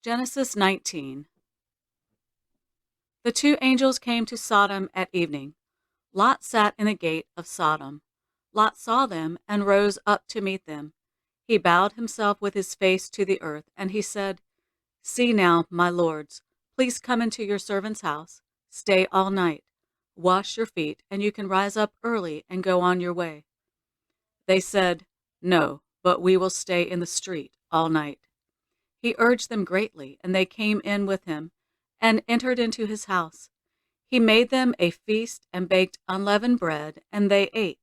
Genesis 19. The two angels came to Sodom at evening. Lot sat in the gate of Sodom. Lot saw them and rose up to meet them. He bowed himself with his face to the earth, and he said, "See now, my lords, please come into your servant's house. Stay all night. Wash your feet, and you can rise up early and go on your way." They said, "No, but we will stay in the street all night." He urged them greatly, and they came in with him and entered into his house. He made them a feast and baked unleavened bread, and they ate.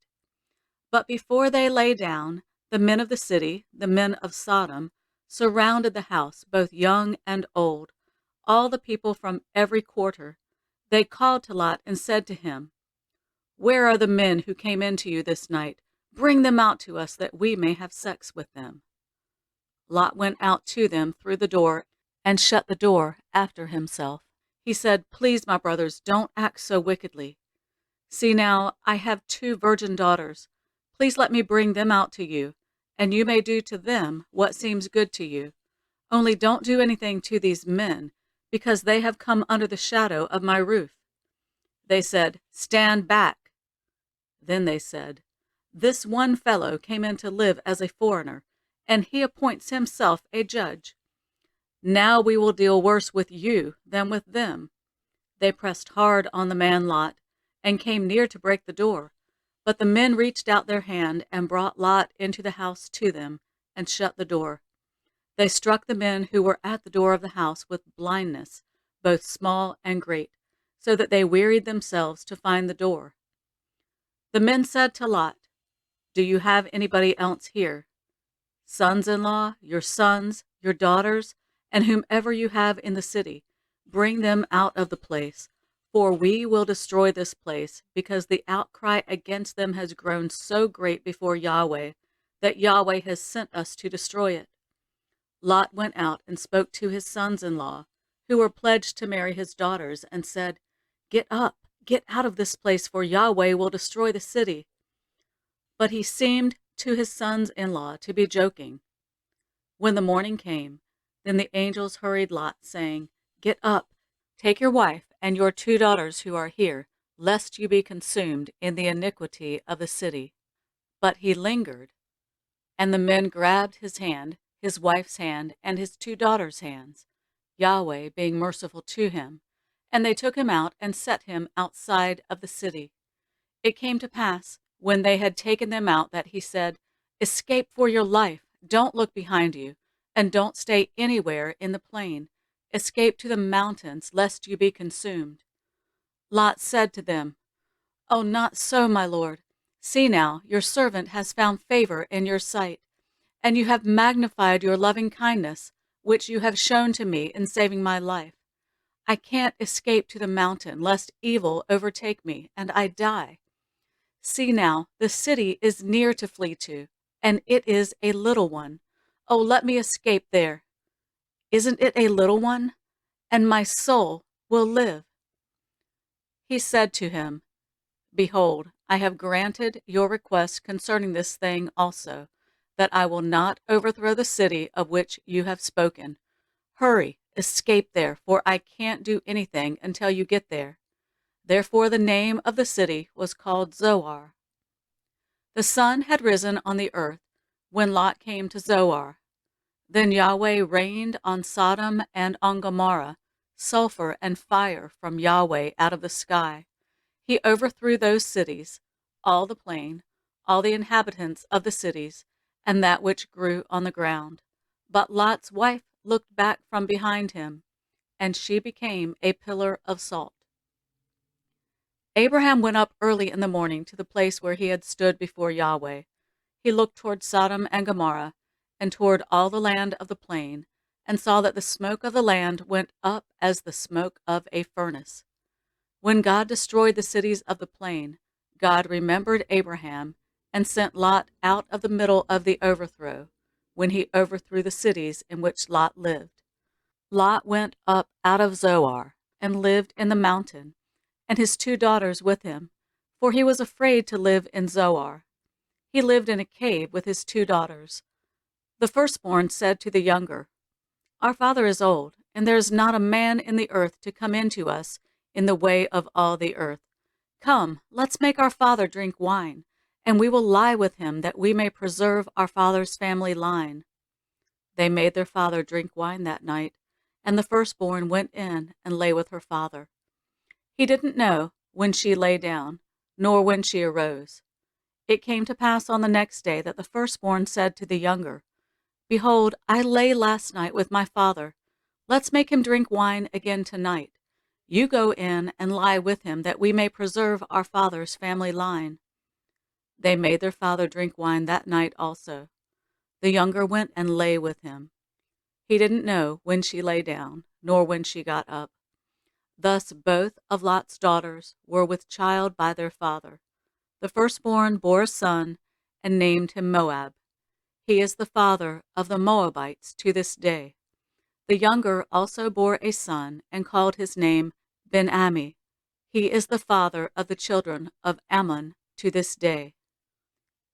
But before they lay down, the men of the city, the men of Sodom, surrounded the house, both young and old, all the people from every quarter. They called to Lot and said to him, "Where are the men who came in to you this night? Bring them out to us that we may have sex with them." Lot went out to them through the door and shut the door after himself. He said, "Please, my brothers, don't act so wickedly. See now, I have two virgin daughters. Please let me bring them out to you, and you may do to them what seems good to you. Only don't do anything to these men, because they have come under the shadow of my roof." They said, "Stand back." Then they said, "This one fellow came in to live as a foreigner, and he appoints himself a judge. Now we will deal worse with you than with them." They pressed hard on the man Lot and came near to break the door. But the men reached out their hand and brought Lot into the house to them and shut the door. They struck the men who were at the door of the house with blindness, both small and great, so that they wearied themselves to find the door. The men said to Lot, "Do you have anybody else here? Sons-in-law, your sons, your daughters, and whomever you have in the city, bring them out of the place, for we will destroy this place, because the outcry against them has grown so great before Yahweh, that Yahweh has sent us to destroy it." Lot went out and spoke to his sons-in-law, who were pledged to marry his daughters, and said, "Get up, get out of this place, for Yahweh will destroy the city." But he seemed to his sons-in-law to be joking. When the morning came, then the angels hurried Lot, saying, "Get up, take your wife and your two daughters who are here, lest you be consumed in the iniquity of the city." But he lingered, and the men grabbed his hand, his wife's hand, and his two daughters' hands, Yahweh being merciful to him, and they took him out and set him outside of the city. It came to pass, when they had taken them out, that he said, "Escape for your life, don't look behind you, and don't stay anywhere in the plain. Escape to the mountains, lest you be consumed." Lot said to them, "Oh, not so, my lord. See now, your servant has found favor in your sight, and you have magnified your loving kindness, which you have shown to me in saving my life. I can't escape to the mountain, lest evil overtake me, and I die. See now, the city is near to flee to, and it is a little one. Oh, let me escape there. Isn't it a little one? And my soul will live." He said to him, "Behold, I have granted your request concerning this thing also, that I will not overthrow the city of which you have spoken. Hurry, escape there, for I can't do anything until you get there." Therefore the name of the city was called Zoar. The sun had risen on the earth when Lot came to Zoar. Then Yahweh rained on Sodom and on Gomorrah sulfur and fire from Yahweh out of the sky. He overthrew those cities, all the plain, all the inhabitants of the cities, and that which grew on the ground. But Lot's wife looked back from behind him, and she became a pillar of salt. Abraham went up early in the morning to the place where he had stood before Yahweh. He looked toward Sodom and Gomorrah, and toward all the land of the plain, and saw that the smoke of the land went up as the smoke of a furnace. When God destroyed the cities of the plain, God remembered Abraham and sent Lot out of the middle of the overthrow, when he overthrew the cities in which Lot lived. Lot went up out of Zoar and lived in the mountain, and his two daughters with him, for he was afraid to live in Zoar. He lived in a cave with his two daughters. The firstborn said to the younger, Our father is old, and there is not a man in the earth to come in to us in the way of all the earth. Come, let's make our father drink wine, and we will lie with him, that we may preserve our father's family line. They made their father drink wine that night, and the firstborn went in and lay with her father. He didn't know when she lay down, nor when she arose. It came to pass on the next day that the firstborn said to the younger, Behold, I lay last night with my father. Let's make him drink wine again tonight. You go in and lie with him, that we may preserve our father's family line. They made their father drink wine that night also. The younger went and lay with him. He didn't know when she lay down, nor when she got up. Thus both of Lot's daughters were with child by their father. The firstborn bore a son, and named him Moab. He is the father of the Moabites to this day. The younger also bore a son, and called his name Ben-Ammi. He is the father of the children of Ammon to this day.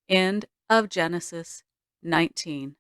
End of Genesis 19.